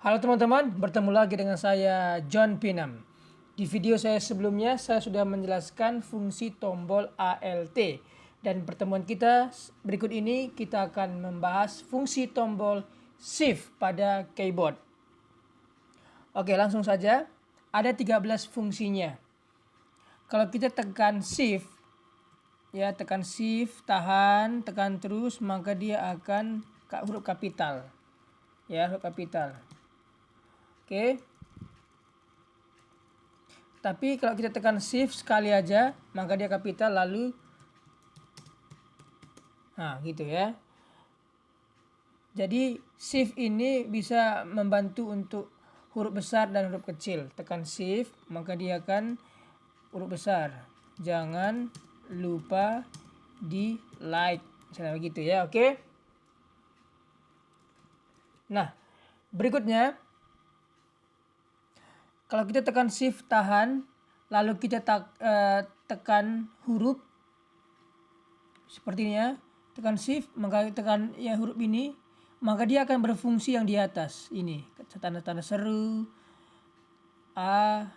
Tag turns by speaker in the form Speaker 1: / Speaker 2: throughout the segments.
Speaker 1: Halo teman-teman, bertemu lagi dengan saya John Pinam. Di video saya sebelumnya saya sudah menjelaskan fungsi tombol ALT. Dan pertemuan kita berikut ini kita akan membahas fungsi tombol Shift pada keyboard. Oke, langsung saja. Ada 13 fungsinya. Kalau kita tekan Shift, ya tekan Shift, tahan, tekan terus, maka dia akan huruf kapital. Ya, huruf kapital. Oke. Tapi kalau kita tekan Shift sekali aja, maka dia kapital lalu gitu ya. Jadi Shift ini bisa membantu untuk huruf besar dan huruf kecil. Tekan Shift, maka dia akan huruf besar. Jangan lupa di like. Misalnya begitu ya, oke? Nah, berikutnya kalau kita tekan Shift tahan, lalu kita tekan huruf sepertinya, tekan Shift, maka tekan ya huruf ini, maka dia akan berfungsi yang di atas ini, tanda-tanda seru, A,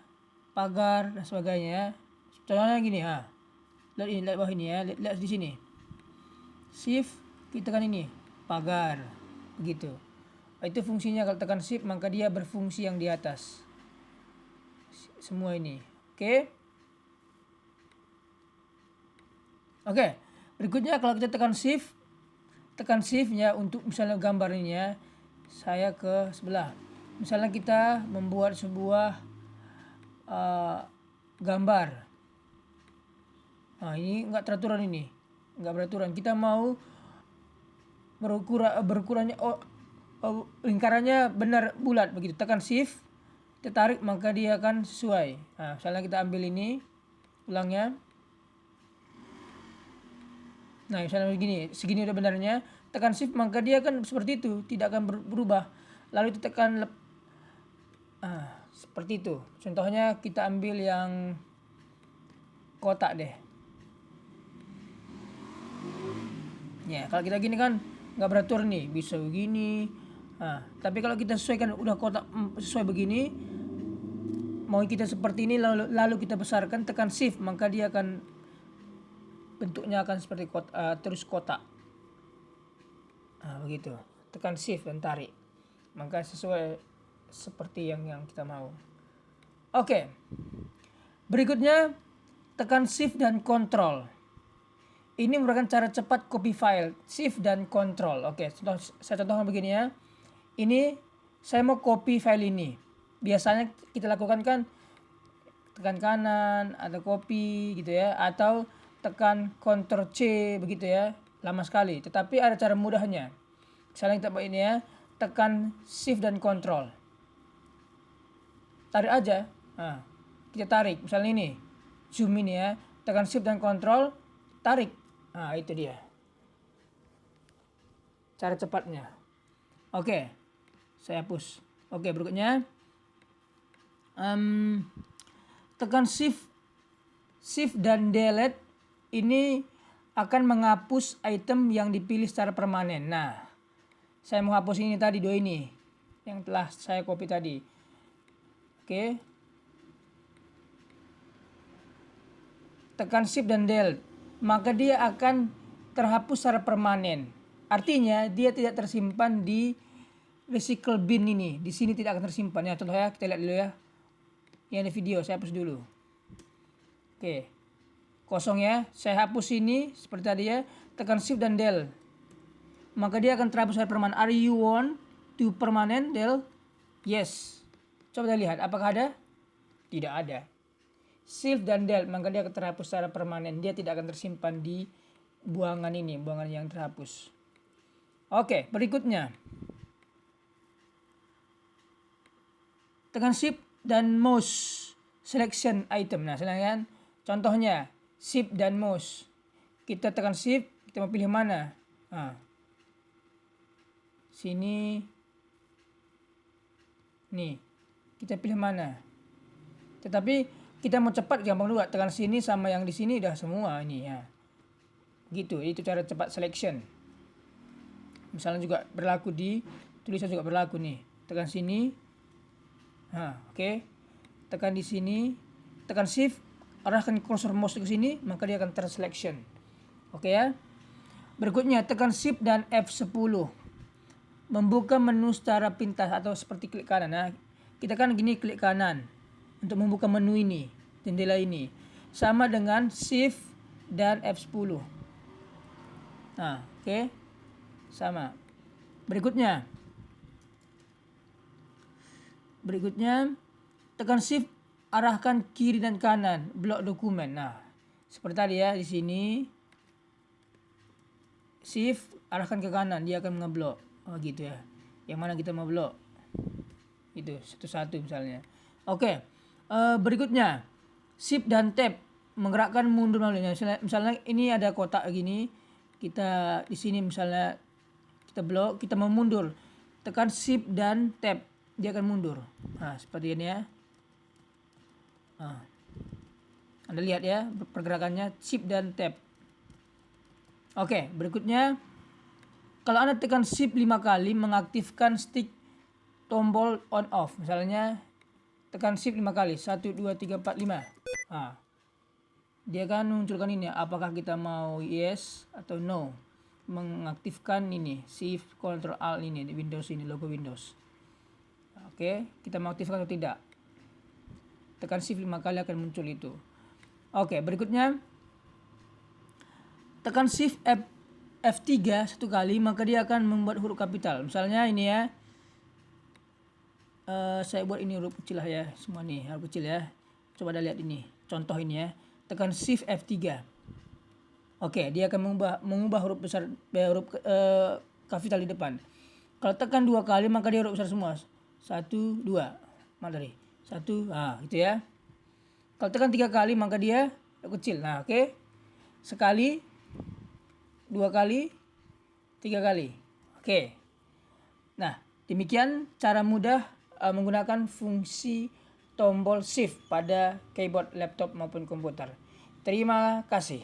Speaker 1: pagar dan sebagainya. Contohnya gini, lihat bawah ini ya, lihat di sini. Shift, kita tekan ini, pagar, begitu. Itu fungsinya kalau tekan Shift, maka dia berfungsi yang di atas. Semua ini, oke. Berikutnya kalau kita tekan Shift ya untuk misalnya gambar ini ya, saya ke sebelah. Misalnya kita membuat sebuah gambar. Ini enggak teraturan ini, enggak beraturan. Kita mau berkurangnya lingkarannya benar bulat begitu. Tekan Shift, kita tarik maka dia akan sesuai. Misalnya kita ambil ini, ulangnya. Nah, misalnya begini, segini udah benarnya, tekan Shift maka dia akan seperti itu, tidak akan berubah. Lalu kita tekan seperti itu. Contohnya kita ambil yang kotak deh. Ya, kalau kita gini kan nggak beratur nih, bisa begini. Tapi kalau kita sesuaikan udah kotak sesuai begini, mau kita seperti ini lalu kita besarkan, tekan Shift maka dia akan bentuknya akan seperti terus kotak. Begitu. Tekan Shift dan tarik, maka sesuai seperti yang kita mau. Oke. Berikutnya tekan Shift dan Control. Ini merupakan cara cepat copy file, Shift dan Control. Oke, saya contohkan begini ya. Ini saya mau copy file ini. Biasanya kita lakukan kan tekan kanan atau copy gitu ya, atau tekan Ctrl C begitu ya, lama sekali. Tetapi ada cara mudahnya. Misalnya kita buat ini ya, tekan Shift dan Ctrl. Tarik aja. Kita tarik, misalnya ini. Zoom ini ya, tekan Shift dan Ctrl, tarik. Itu dia. Cara cepatnya. Oke. Saya hapus. Oke, berikutnya. Tekan Shift dan Delete. Ini akan menghapus item yang dipilih secara permanen. Nah, saya mau hapus ini tadi, dua ini yang telah saya copy tadi. Oke. Tekan Shift dan Delete, maka dia akan terhapus secara permanen. Artinya dia tidak tersimpan di recycle bin ini. Di sini tidak akan tersimpan ya. Contohnya kita lihat dulu ya. Yang di video saya hapus dulu. Oke. Kosong ya, saya hapus ini seperti tadi ya, tekan Shift dan Del, maka dia akan terhapus secara permanen. Are you want to permanent Del? Yes. Coba kita lihat apakah ada? Tidak ada. Shift dan Del, maka dia akan terhapus secara permanen. Dia tidak akan tersimpan di buangan ini, buangan yang terhapus. Oke, berikutnya tekan Shift dan mouse selection item. Nah, silakan contohnya Shift dan mouse. Kita tekan Shift, kita mau pilih mana? Sini. Nih. Kita pilih mana? Tetapi kita mau cepat gampang juga, tekan sini sama yang di sini udah semua ini ya. Gitu, itu cara cepat selection. Misalnya juga berlaku di tulisan juga berlaku nih. tekan sini. Oke. Tekan di sini, tekan shift, arahkan cursor mouse ke sini, maka dia akan terselection. Oke ya. Berikutnya tekan shift dan F10. Membuka menu secara pintas atau seperti klik kanan. Nah, kita kan gini klik kanan untuk membuka menu ini, jendela ini. Sama dengan shift dan F10. Nah, oke. Sama. Berikutnya tekan shift, arahkan kiri dan kanan blok dokumen. Nah, seperti tadi ya, di sini shift arahkan ke kanan, dia akan ngeblok. Gitu ya. Yang mana kita mau blok? Itu satu-satu misalnya. Oke. Berikutnya shift dan tab menggerakkan mundur manualnya. Misalnya ini ada kotak gini, kita di sini misalnya kita blok, kita mau mundur, tekan shift dan tab, dia akan mundur. Nah, seperti ini ya. Anda lihat ya pergerakannya, shift dan tab. Oke, berikutnya kalau Anda tekan shift 5 kali mengaktifkan stick tombol on off. Misalnya tekan shift 5 kali, 1 2 3 4 5. Dia akan munculkan ini, apakah kita mau yes atau no. Mengaktifkan ini, shift control alt ini di Windows ini, logo Windows. Oke, kita mau aktifkan atau tidak. Tekan shift 5 kali akan muncul itu. Oke, berikutnya tekan shift F3 satu kali, maka dia akan membuat huruf kapital. Misalnya ini ya. Saya buat ini huruf kecil lah ya, semua nih huruf kecil ya. Coba Anda lihat ini, contoh ini ya. Tekan shift F3. Oke, dia akan mengubah huruf besar, huruf kapital di depan. Kalau tekan 2 kali maka dia huruf besar semua. 1 2. Materi. 1, gitu ya. Kalau tekan 3 kali maka dia kecil. Nah, oke. Sekali, 2 kali, 3 kali. Oke. Nah, demikian cara mudah menggunakan fungsi tombol shift pada keyboard laptop maupun komputer. Terima kasih.